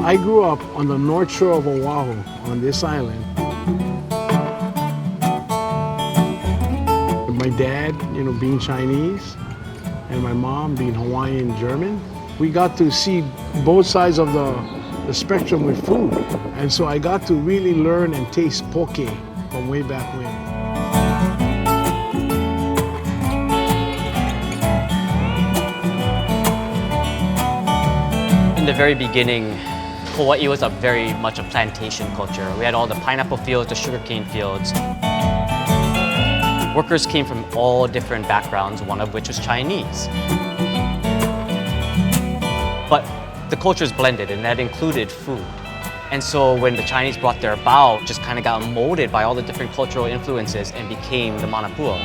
I grew up on the north shore of Oahu, on this island. My dad, being Chinese, and my mom being Hawaiian German, we got to see both sides of the spectrum with food. And so I got to really learn and taste poke from way back when. In the very beginning, Hawaii was very much a plantation culture. We had all the pineapple fields, the sugarcane fields. Workers came from all different backgrounds, one of which was Chinese. But the cultures blended, and that included food. And so when the Chinese brought their bao, just kind of got molded by all the different cultural influences and became the manapua.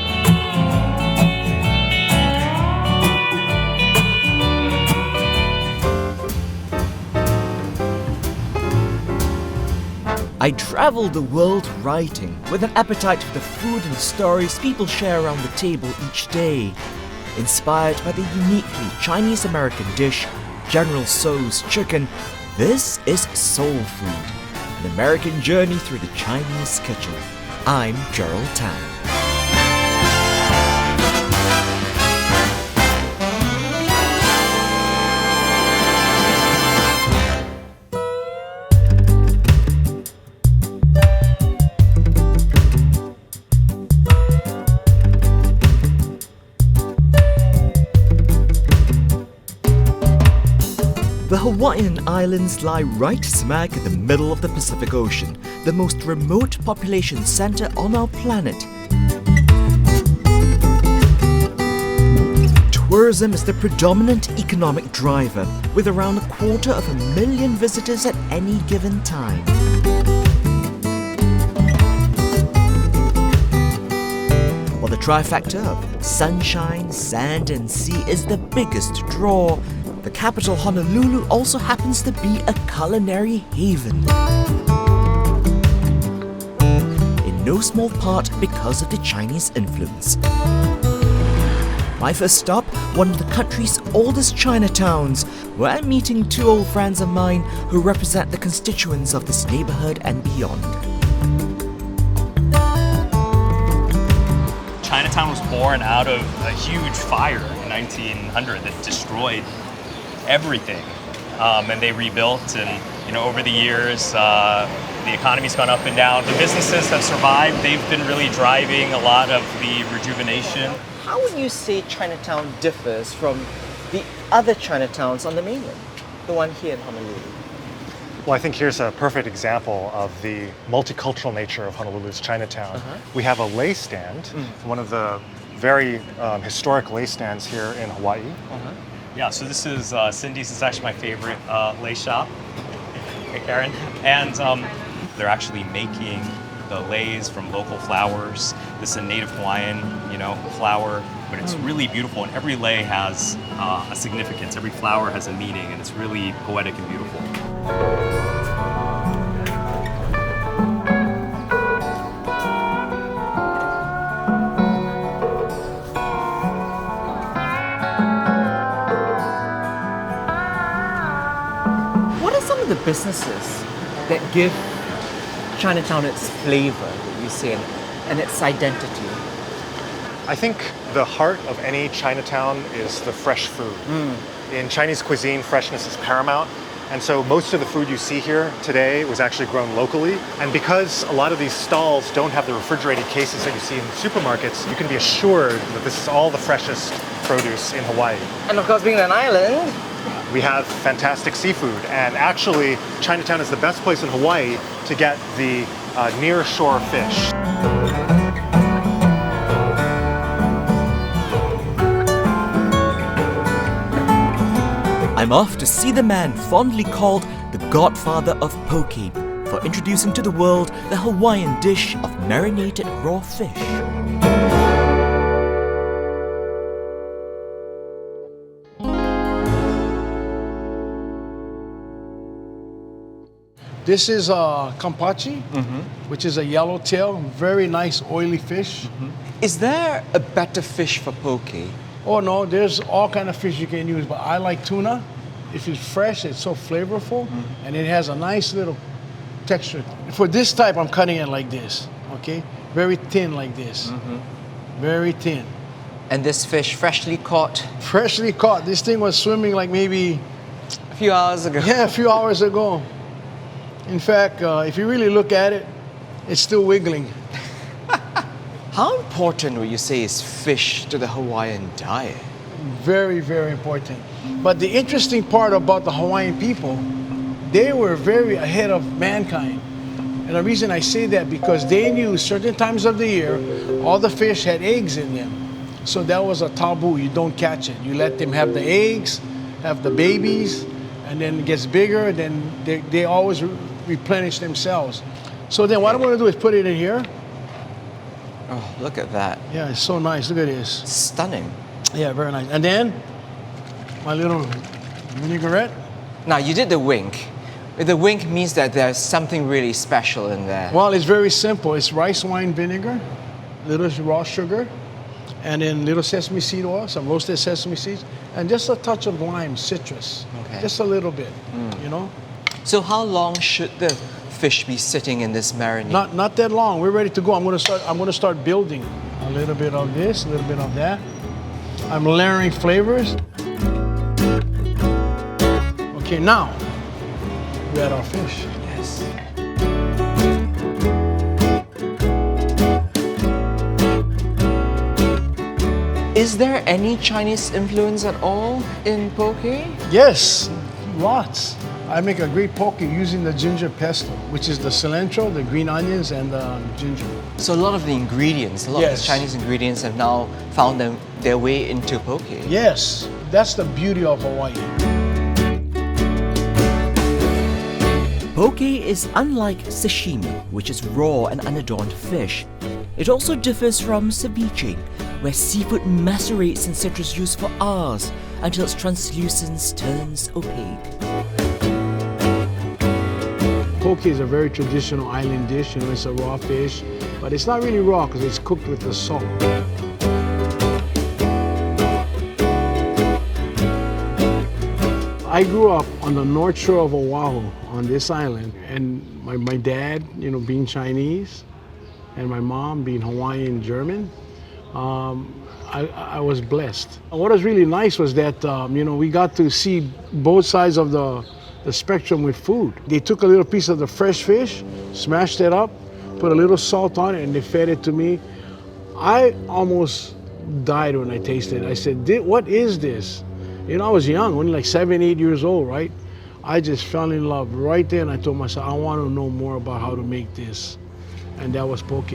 I travel the world writing, with an appetite for the food and stories people share around the table each day. Inspired by the uniquely Chinese-American dish, General Tso's chicken, this is Tso'l Food, an American journey through the Chinese kitchen. I'm Gerald Tan. The Hawaiian Islands lie right smack in the middle of the Pacific Ocean, the most remote population center on our planet. Tourism is the predominant economic driver, with around 250,000 visitors at any given time. While the trifecta of sunshine, sand, and sea is the biggest draw, the capital Honolulu also happens to be a culinary haven. In no small part because of the Chinese influence. My first stop, one of the country's oldest Chinatowns, where I'm meeting two old friends of mine who represent the constituents of this neighborhood and beyond. Chinatown was born out of a huge fire in 1900 that destroyed everything, and they rebuilt, and over the years the economy's gone up and down. The businesses have survived. They've been really driving a lot of the rejuvenation. How would you say Chinatown differs from the other Chinatowns on the mainland, the one here in Honolulu? Well, I think here's a perfect example of the multicultural nature of Honolulu's Chinatown. We have a lei stand, one of the very historic lei stands here in Hawaii. Yeah, so this is Cindy's. It's actually my favorite lei shop. Hey, Karen. And they're actually making the leis from local flowers. This is a native Hawaiian, flower, but it's really beautiful. And every lei has a significance. Every flower has a meaning, and it's really poetic and beautiful. The businesses that give Chinatown its flavor, that you say, and its identity? I think the heart of any Chinatown is the fresh food. In Chinese cuisine, freshness is paramount. And so most of the food you see here today was actually grown locally. And because a lot of these stalls don't have the refrigerated cases that you see in supermarkets, you can be assured that this is all the freshest produce in Hawaii. And of course, being an island, we have fantastic seafood, and actually Chinatown is the best place in Hawaii to get the near-shore fish. I'm off to see the man fondly called the godfather of poke, for introducing to the world the Hawaiian dish of marinated raw fish. This is kampachi, which is a yellowtail, very nice oily fish. is there a better fish for poke? Oh no, there's all kind of fish you can use, but I like tuna. if it's fresh, it's so flavorful, and it has a nice little texture. For this type, I'm cutting it like this, okay? Very thin like this, very thin. And this fish freshly caught Freshly caught. This thing was swimming like maybe, a few hours ago. yeah, a few hours ago. In fact, if you really look at it, it's still wiggling. How important would you say is fish to the Hawaiian diet? Very, very important. But the interesting part about the Hawaiian people, they were very ahead of mankind. And the reason I say that, because they knew certain times of the year, all the fish had eggs in them. So that was a taboo. You don't catch it. You let them have the eggs, have the babies, and then it gets bigger, then they always replenish themselves. So then what I'm gonna do is put it in here. Oh, look at that. Yeah, it's so nice. Look at this. Stunning. Yeah, very nice. And then my little vinaigrette. Now, you did the wink. The wink means that there's something really special in there. Well, it's very simple. It's rice wine vinegar, little raw sugar, and then little sesame seed oil, some roasted sesame seeds, and just a touch of lime, citrus. Okay. Just a little bit, you know? So how long should the fish be sitting in this marinade? Not that long. We're ready to go. I'm gonna start building a little bit of this, a little bit of that. I'm layering flavors. Okay, now we add our fish. Yes. Is there any Chinese influence at all in poke? Yes, lots. I make a great poke using the ginger pesto, which is the cilantro, the green onions, and the ginger. So a lot of the ingredients, a lot of the Chinese ingredients have now found their way into poke. Yes, that's the beauty of Hawaii. Poke is unlike sashimi, which is raw and unadorned fish. It also differs from ceviche, where seafood macerates in citrus juice for hours until its translucence turns opaque. Poke is a very traditional island dish. You know, it's a raw fish, but it's not really raw because it's cooked with the salt. I grew up on the north shore of Oahu on this island, and my dad, you know, being Chinese, and my mom being Hawaiian German, I was blessed. What was really nice was that, you know, we got to see both sides of the spectrum with food. They took a little piece of the fresh fish, smashed it up, put a little salt on it, and they fed it to me. I almost died when I tasted it. I said, what is this? You know, I was young, only like 7, 8 years old, right? I just fell in love right there, and I told myself, I want to know more about how to make this. And that was poke.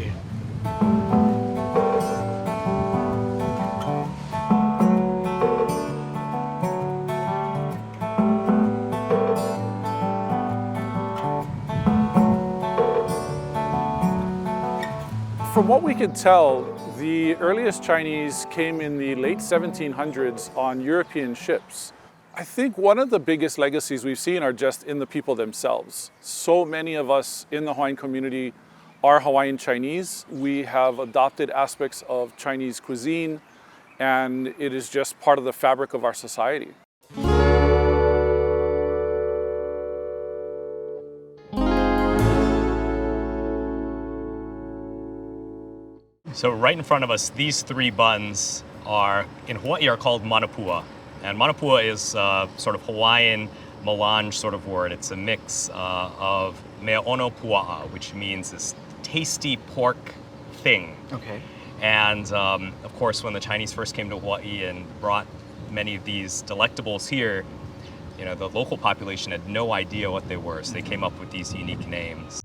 From what we can tell, the earliest Chinese came in the late 1700s on European ships. I think one of the biggest legacies we've seen are just in the people themselves. So many of us in the Hawaiian community are Hawaiian Chinese. We have adopted aspects of Chinese cuisine, and it is just part of the fabric of our society. So right in front of us, these three buns in Hawaii are called manapua. And manapua is sort of Hawaiian melange sort of word. It's a mix of mea ono pua'a, which means this tasty pork thing. Okay. And of course, when the Chinese first came to Hawaii and brought many of these delectables here, you know, the local population had no idea what they were, so they came up with these unique names.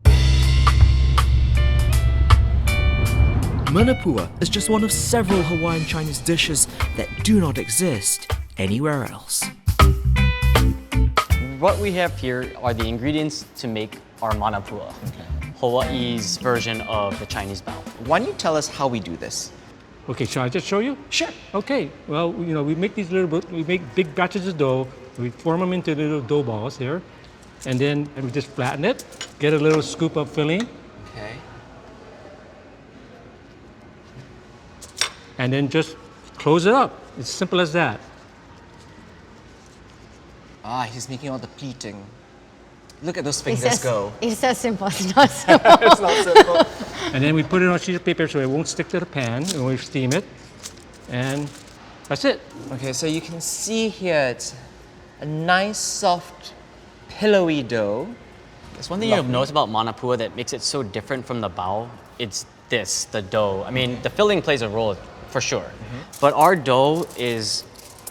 Manapua is just one of several Hawaiian Chinese dishes that do not exist anywhere else. What we have here are the ingredients to make our manapua, Hawaii's version of the Chinese bao. Why don't you tell us how we do this? Okay, shall I just show you? Sure. Okay, well, you know, we make big batches of dough, we form them into little dough balls here, and then we just flatten it, get a little scoop of filling, Okay. and then just close it up. It's simple as that. Ah, he's making all the pleating. Look at those fingers go. He says simple, it's not simple. It's not simple. And then we put it on a sheet of paper so it won't stick to the pan, and we steam it. And that's it. Okay, so you can see here it's a nice, soft, pillowy dough. There's one thing you'll notice about manapua that makes it so different from the bao. It's this, the dough. I mean, the filling plays a role for sure. But our dough is,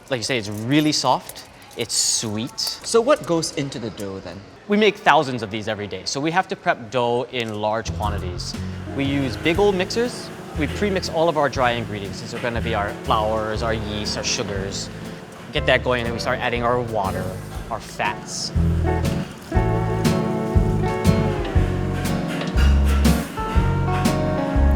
like you say, it's really soft. It's sweet. So what goes into the dough then? We make thousands of these every day, so we have to prep dough in large quantities. We use big old mixers. We pre-mix all of our dry ingredients. These are gonna be our flours, our yeast, our sugars. Get that going, and then we start adding our water, our fats.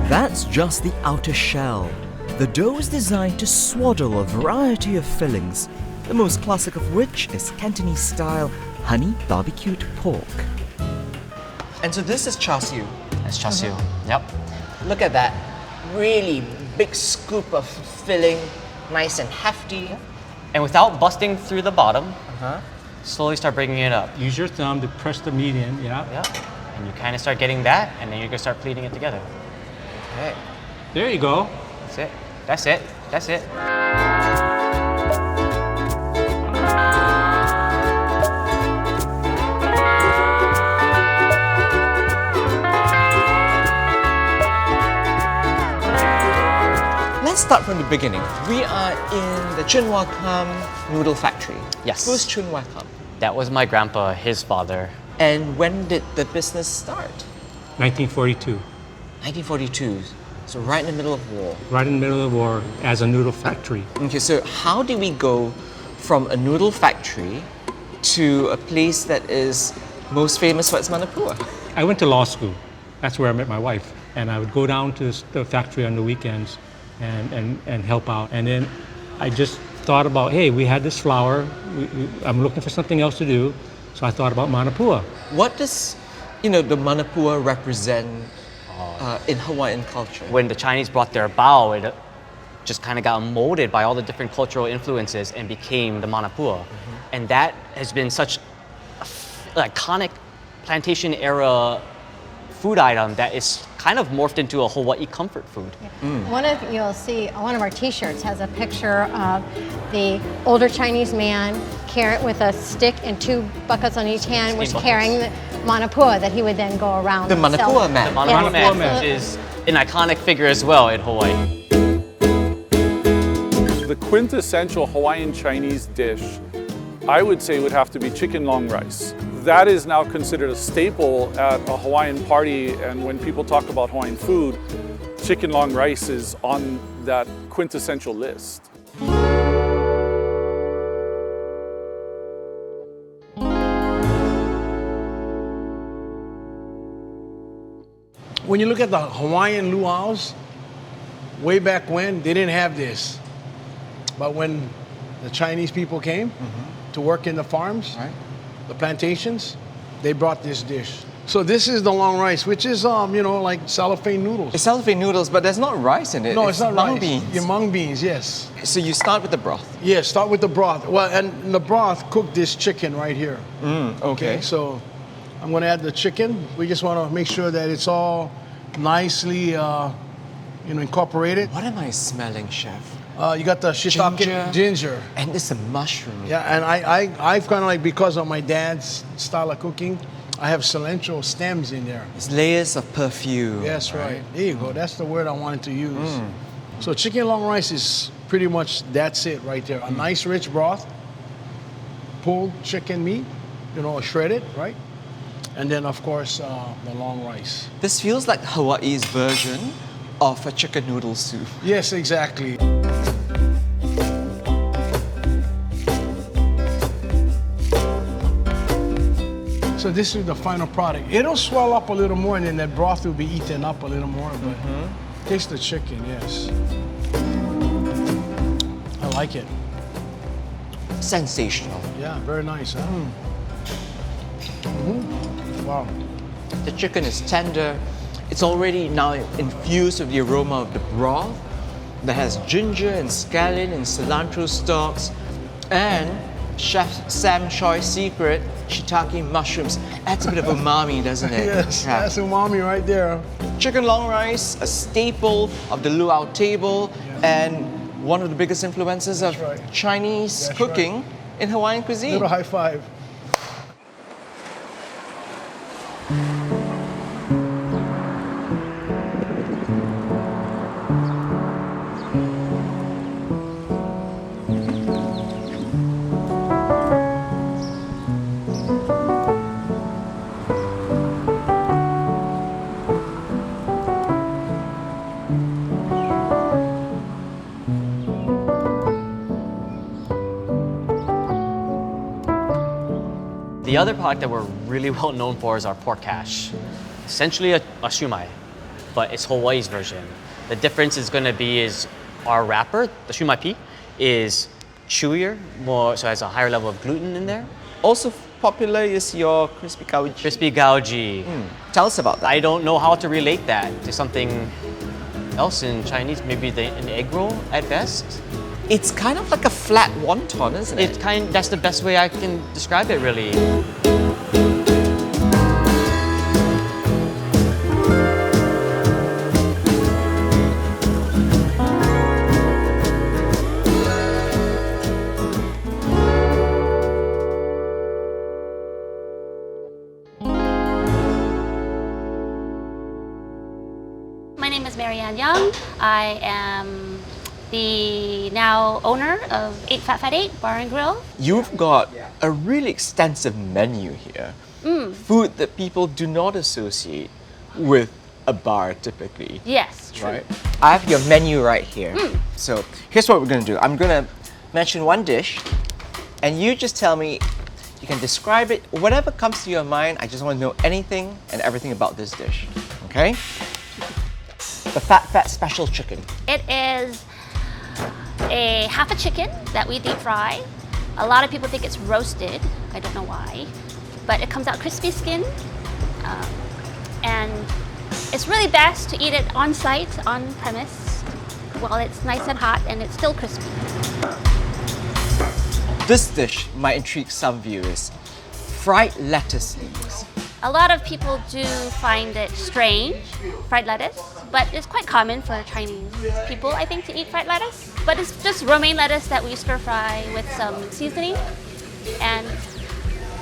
That's just the outer shell. The dough is designed to swaddle a variety of fillings, the most classic of which is Cantonese-style honey barbecued pork. And so this is char siu. That's char siu. Yep. Look at that. Really big scoop of filling, nice and hefty. And without busting through the bottom, slowly start breaking it up. Use your thumb to press the meat in, yeah. Yeah. And you kind of start getting that, and then you're gonna start pleating it together. Okay. There you go. That's it. That's it. That's it. Let's start from the beginning. We are in the Chunwa Kam noodle factory. Yes. Who's Chunwa Kam? That was my grandpa, his father. And when did the business start? 1942. 1942. So right in the middle of war. Right in the middle of the war as a noodle factory. Okay, so how do we go from a noodle factory to a place that is most famous for its manapua? I went to law school. That's where I met my wife. And I would go down to the factory on the weekends and help out. And then I just thought about, hey, we had this flour. I'm looking for something else to do. So I thought about manapua. What does, the manapua represent in Hawaiian culture? When the Chinese brought their bao, it just kind of got molded by all the different cultural influences and became the manapua. And that has been such an iconic plantation era food item that is kind of morphed into a Hawaii comfort food. You'll see one of our t-shirts has a picture of the older Chinese man with a stick and two buckets on each hand, was carrying the manapua that he would then go around. The manapua man. The manapua man, which is an iconic figure as well in Hawaii. The quintessential Hawaiian Chinese dish, I would say, would have to be chicken long rice. That is now considered a staple at a Hawaiian party, and when people talk about Hawaiian food, chicken long rice is on that quintessential list. When you look at the Hawaiian luau's, way back when, they didn't have this. But when the Chinese people came to work in the farms, the plantations, they brought this dish. So this is the long rice, which is, like cellophane noodles. It's cellophane noodles, but there's not rice in it. No, it's not mung rice. beans. Yeah, mung beans, yes. So you start with the broth. Yeah, start with the broth. Well, and the broth, cook this chicken right here. Okay. So I'm gonna add the chicken. We just wanna make sure that it's all nicely, incorporated. What am I smelling, chef? You got the shiitake ginger. And it's a mushroom. Yeah, and I've kind of like, because of my dad's style of cooking, I have cilantro stems in there. It's layers of perfume. Yes, right. There you go. That's the word I wanted to use. So chicken long rice is pretty much, that's it right there. A nice rich broth, pulled chicken meat, shredded, right? And then of course, the long rice. This feels like Hawaii's version of a chicken noodle soup. Yes, exactly. So this is the final product. It'll swell up a little more, and then that broth will be eaten up a little more, but taste the chicken, yes. I like it. Sensational. Yeah, very nice, huh? Wow. The chicken is tender. It's already now infused with the aroma of the broth that has ginger and scallion and cilantro stalks and Chef Sam Choi's secret, shiitake mushrooms. Adds a bit of umami, doesn't it? Yes, Yeah. that's umami right there. Chicken long rice, a staple of the luau table, and one of the biggest influences of right. Chinese That's cooking in Hawaiian cuisine. Little high five. The other product that we're really well known for is our pork hash. Essentially a shumai, but it's Hawaii's version. The difference is going to be is our wrapper, the shumai pi, is chewier, more so has a higher level of gluten in there. Also popular is your crispy gauji. Crispy gauji. Tell us about that. I don't know how to relate that to something else in Chinese, maybe an egg roll at best. It's kind of like a flat wonton, isn't it? That's the best way I can describe it, really. My name is Marianne Young. I am the now owner of 8 Fat Fat 8 Bar and Grill. You've got a really extensive menu here. Food that people do not associate with a bar typically. Yes, true. Right? I have your menu right here. So here's what we're gonna do. I'm gonna mention one dish and you just tell me, you can describe it, whatever comes to your mind. I just want to know anything and everything about this dish. Okay? The Fat Fat Special Chicken. It is a half a chicken that we deep fry. A lot of people think it's roasted. I don't know why. But it comes out crispy skin. And it's really best to eat it on site, on premise, while it's nice and hot and it's still crispy. This dish might intrigue some viewers. Fried lettuce leaves. A lot of people do find it strange, fried lettuce, but it's quite common for Chinese people, I think, to eat fried lettuce. But it's just romaine lettuce that we stir fry with some seasoning, and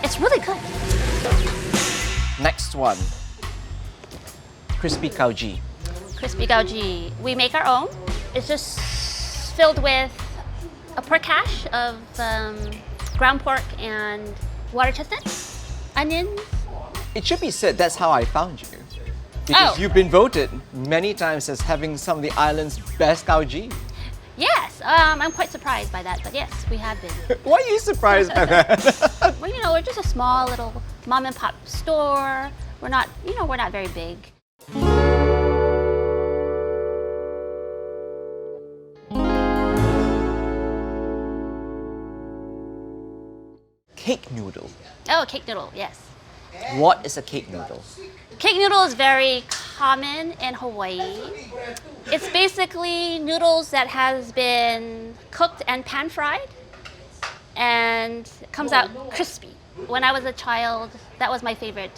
it's really good. Next one. Crispy gauji. Crispy gauji. We make our own. It's just filled with a pork hash of ground pork and water chestnuts, onions. It should be said that's how I found you. Because you've been voted many times as having some of the island's best gauji. Yes, I'm quite surprised by that, but yes, we have been. Why are you surprised by that? Well, you know, we're just a small little mom and pop store. We're not, we're not very big. Cake noodle. Oh, cake noodle, yes. What is a cake noodle? Cake noodle is very common in Hawaii. It's basically noodles that has been cooked and pan fried and comes out crispy. When I was a child, that was my favorite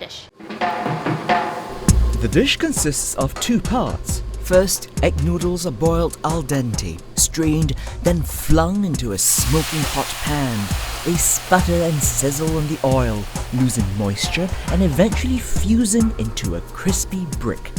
dish. The dish consists of two parts. First, egg noodles are boiled al dente, strained, then flung into a smoking hot pan. They sputter and sizzle in the oil, losing moisture and eventually fusing into a crispy brick.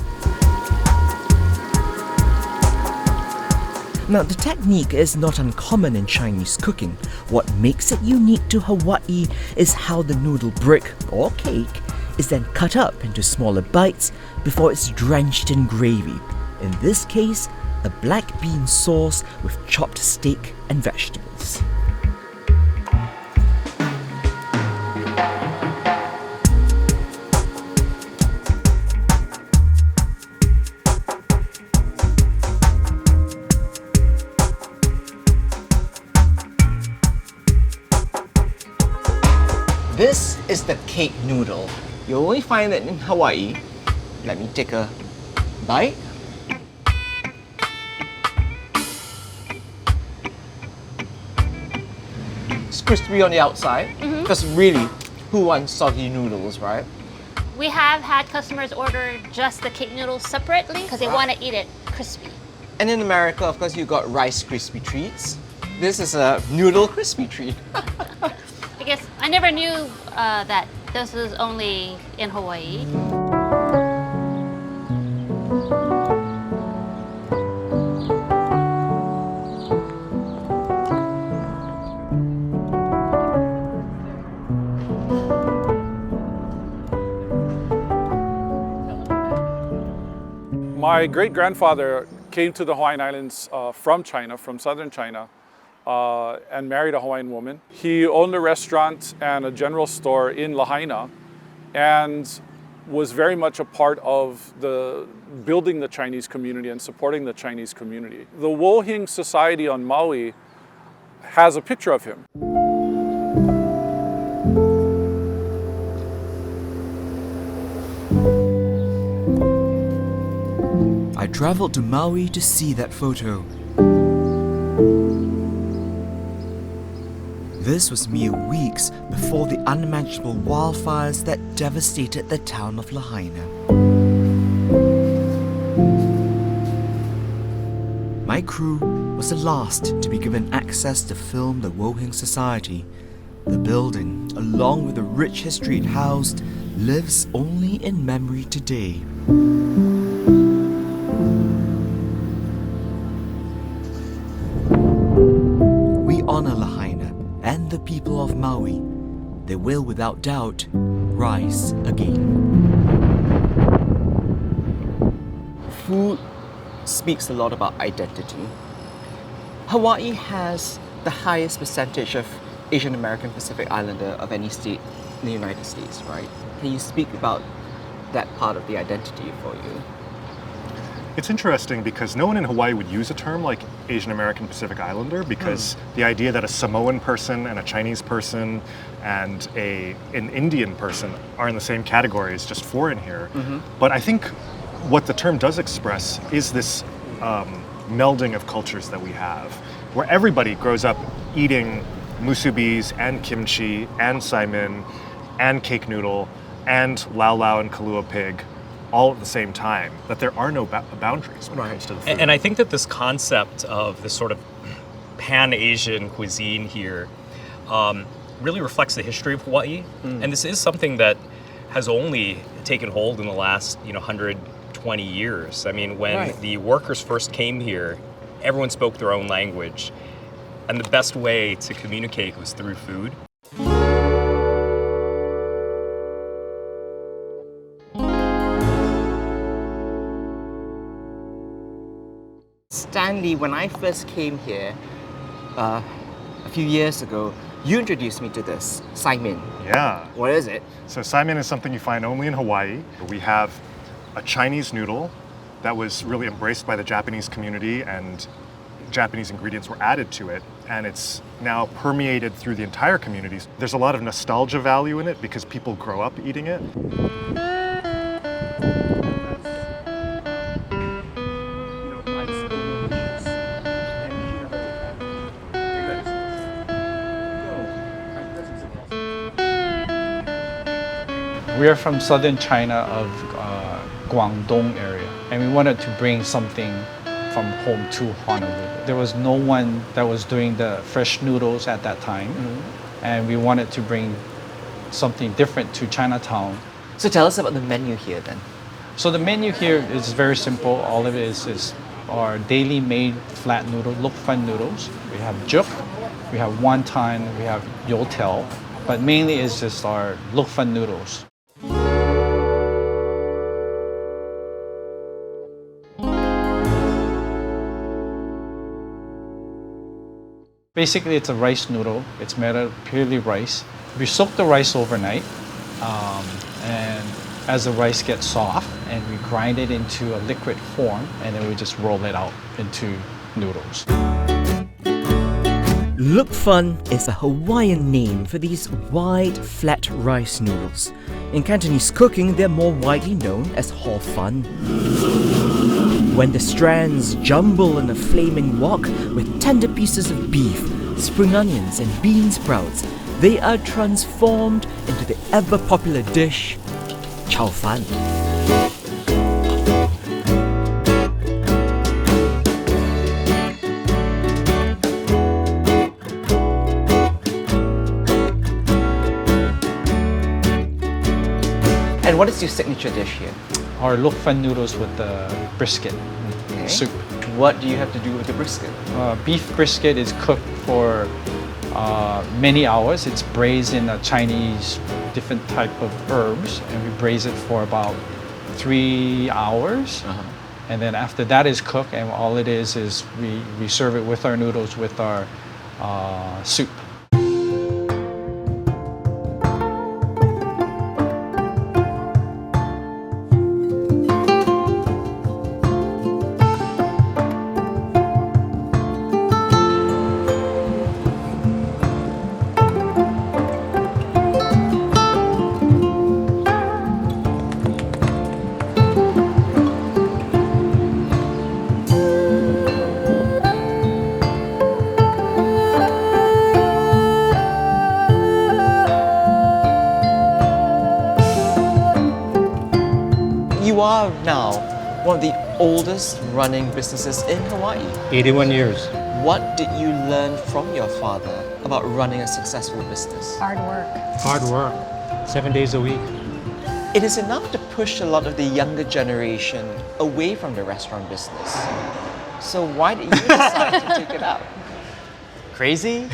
Now, the technique is not uncommon in Chinese cooking. What makes it unique to Hawaii is how the noodle brick, or cake, is then cut up into smaller bites before it's drenched in gravy. In this case, a black bean sauce with chopped steak and vegetables. This is the cake noodle. You'll only find it in Hawaii. Let me take a bite. it's crispy on the outside. Because really, who wants soggy noodles, right? We have had customers order just the cake noodles separately because they want to eat it crispy. And in America, of course, you got Rice Krispie treats. This is a noodle crispy treat. I guess I never knew that this is only in Hawaii. My great-grandfather came to the Hawaiian Islands from China, from southern China, and married a Hawaiian woman. He owned a restaurant and a general store in Lahaina and was very much a part of building the Chinese community and supporting the Chinese community. The Wohing Society on Maui has a picture of him. I traveled to Maui to see that photo. This was mere weeks before the unimaginable wildfires that devastated the town of Lahaina. My crew was the last to be given access to film the Wohing Society. The building, along with the rich history it housed, lives only in memory today. Honor Lahaina and the people of Maui. They will without doubt rise again. Food speaks a lot about identity. Hawaii has the highest percentage of Asian American Pacific Islander of any state in the United States, right? Can you speak about that part of the identity for you? It's interesting because no one in Hawaii would use a term like Asian American Pacific Islander because the idea that a Samoan person and a Chinese person and an Indian person are in the same category is just foreign here. But I think what the term does express is this melding of cultures that we have, where everybody grows up eating musubis and kimchi and saimin and cake noodle and lau lau and kalua pig all at the same time, that there are no boundaries when it comes to the food. And I think that this concept of this sort of pan-Asian cuisine here really reflects the history of Hawaii. And this is something that has only taken hold in the last 120 years. I mean, when the workers first came here, everyone spoke their own language. And the best way to communicate was through food. Stanley, when I first came here a few years ago, you introduced me to this, saimin. Yeah. What is it? So saimin is something you find only in Hawaii. We have a Chinese noodle that was really embraced by the Japanese community, and Japanese ingredients were added to it, and it's now permeated through the entire community. There's a lot of nostalgia value in it because people grow up eating it. We are from southern China of Guangdong area, and we wanted to bring something from home to Honolulu. There was no one that was doing the fresh noodles at that time, and we wanted to bring something different to Chinatown. So tell us about the menu here then. So the menu here is very simple. All of it is our daily made flat noodle, lukfan noodles. We have juk, we have wonton, we have yotel, but mainly it's just our lukfan noodles. Basically, it's a rice noodle. It's made of purely rice. We soak the rice overnight, and as the rice gets soft, and we grind it into a liquid form, and then we just roll it out into noodles. Lukfan is a Hawaiian name for these wide, flat rice noodles. In Cantonese cooking, they're more widely known as hor fun. When the strands jumble in a flaming wok with tender pieces of beef, spring onions and bean sprouts, they are transformed into the ever-popular dish, Chao Fan. And what is your signature dish here? Our lok fan noodles with the brisket soup. What do you have to do with the brisket? Beef brisket is cooked for many hours. It's braised in a Chinese different type of herbs, and we braise it for about 3 hours. And then after that is cooked, and all it is we serve it with our noodles with our soup. You are now one of the oldest running businesses in Hawaii. 81 years. What did you learn from your father about running a successful business? Hard work. Hard work, 7 days a week. It is enough to push a lot of the younger generation away from the restaurant business. So why did you decide to take it out? Crazy?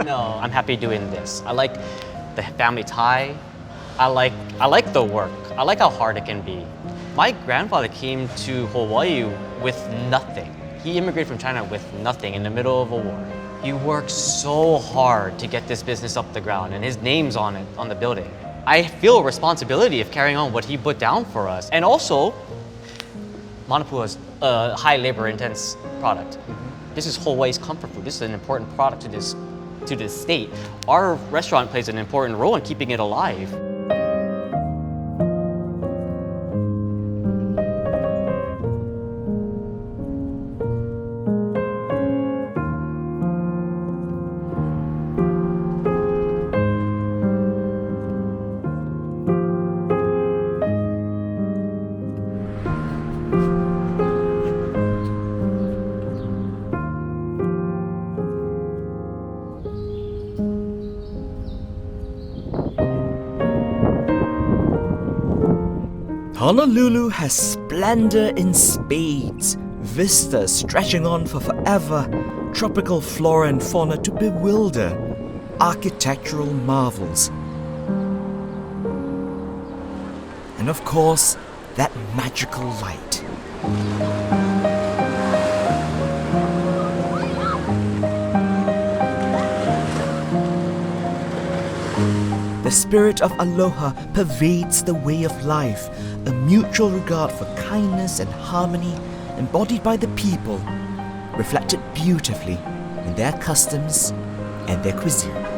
No, I'm happy doing this. I like the family tie. I like the work. I like how hard it can be. My grandfather came to Hawaii with nothing. He immigrated from China with nothing in the middle of a war. He worked so hard to get this business up the ground, and his name's on it, on the building. I feel a responsibility of carrying on what he put down for us. And also, manapua is a high labor intense product. This is Hawaii's comfort food. This is an important product to this state. Our restaurant plays an important role in keeping it alive. Honolulu has splendor in spades, vistas stretching on for forever, tropical flora and fauna to bewilder, architectural marvels. And of course, that magical light. The spirit of aloha pervades the way of life, a mutual regard for kindness and harmony embodied by the people, reflected beautifully in their customs and their cuisine.